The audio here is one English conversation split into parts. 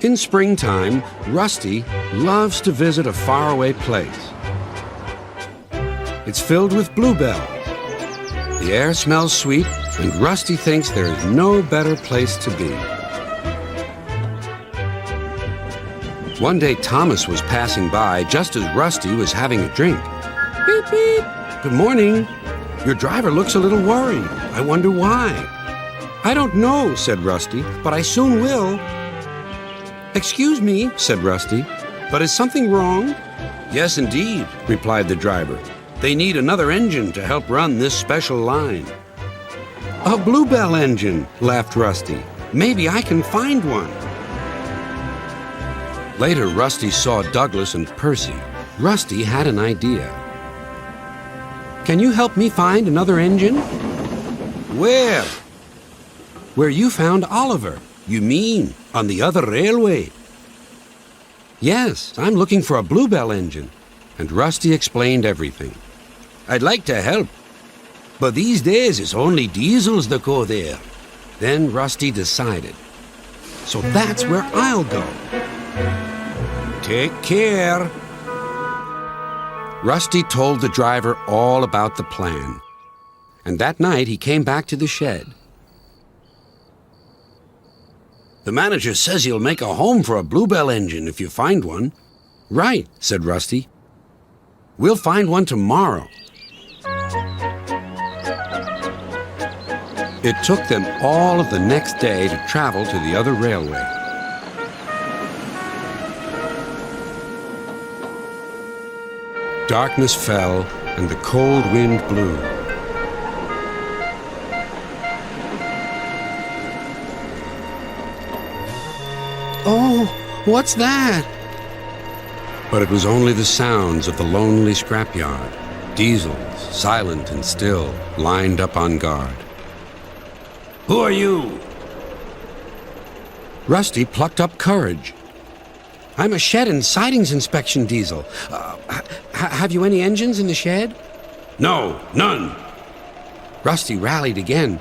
In springtime, Rusty loves to visit a faraway place. It's filled with bluebells. The air smells sweet, and Rusty thinks there is no better place to be. One day, Thomas was passing by just as Rusty was having a drink. Beep, beep. Good morning. Your driver looks a little worried. I wonder why. I don't know, said Rusty, but I soon will. Excuse me, said Rusty, but is something wrong? Yes, indeed, replied the driver. They need another engine to help run this special line. A bluebell engine, laughed Rusty. Maybe I can find one. Later, Rusty saw Douglas and Percy. Rusty had an idea. Can you help me find another engine? Where? Where you found Oliver. You mean on the other railway? Yes, I'm looking for a bluebell engine. And Rusty explained everything. I'd like to help, but these days it's only diesels that go there. Then Rusty decided. So that's where I'll go. Take care. Rusty told the driver all about the plan. And that night he came back to the shed. The manager says he'll make a home for a bluebell engine if you find one. Right, said Rusty. We'll find one tomorrow. It took them all of the next day to travel to the other railway. Darkness fell and the cold wind blew. Oh, what's that? But it was only the sounds of the lonely scrapyard. Diesels, silent and still, lined up on guard. Who are you? Rusty plucked up courage. I'm a shed and sidings inspection diesel. Have you any engines in the shed? No, none. Rusty rallied again.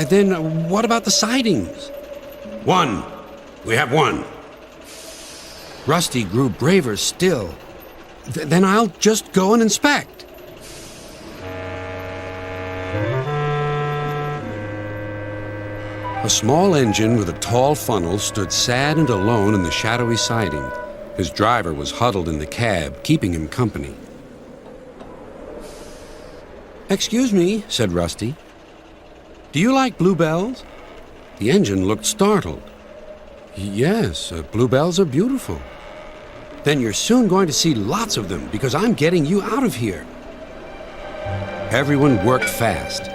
Then what about the sidings? One. We have one. Rusty grew braver still. Then I'll just go and inspect. A small engine with a tall funnel stood sad and alone in the shadowy siding. His driver was huddled in the cab, keeping him company. Excuse me, said Rusty. Do you like bluebells? The engine looked startled. Yes, bluebells are beautiful. Then you're soon going to see lots of them because I'm getting you out of here. Everyone worked fast.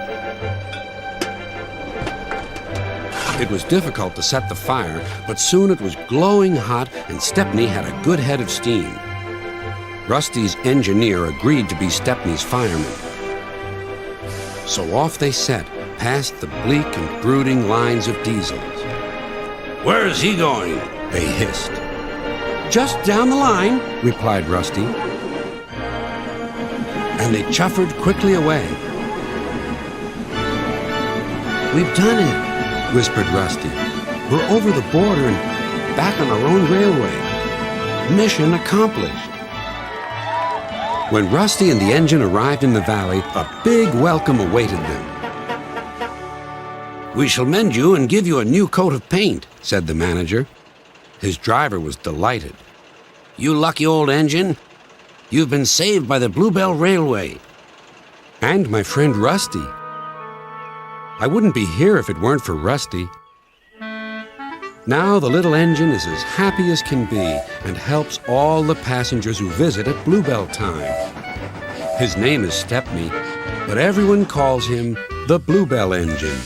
It was difficult to set the fire, but soon it was glowing hot and Stepney had a good head of steam. Rusty's engineer agreed to be Stepney's fireman. So off they set, past the bleak and brooding lines of diesels. Where is he going? They hissed. Just down the line, replied Rusty. And they chuffered quickly away. We've done it, whispered Rusty. We're over the border and back on our own railway. Mission accomplished. When Rusty and the engine arrived in the valley, a big welcome awaited them. We shall mend you and give you a new coat of paint, said the manager. His driver was delighted. You lucky old engine. You've been saved by the Bluebell Railway. And my friend Rusty. I wouldn't be here if it weren't for Rusty. Now the little engine is as happy as can be and helps all the passengers who visit at Bluebell time. His name is Stepney, but everyone calls him the Bluebell Engine.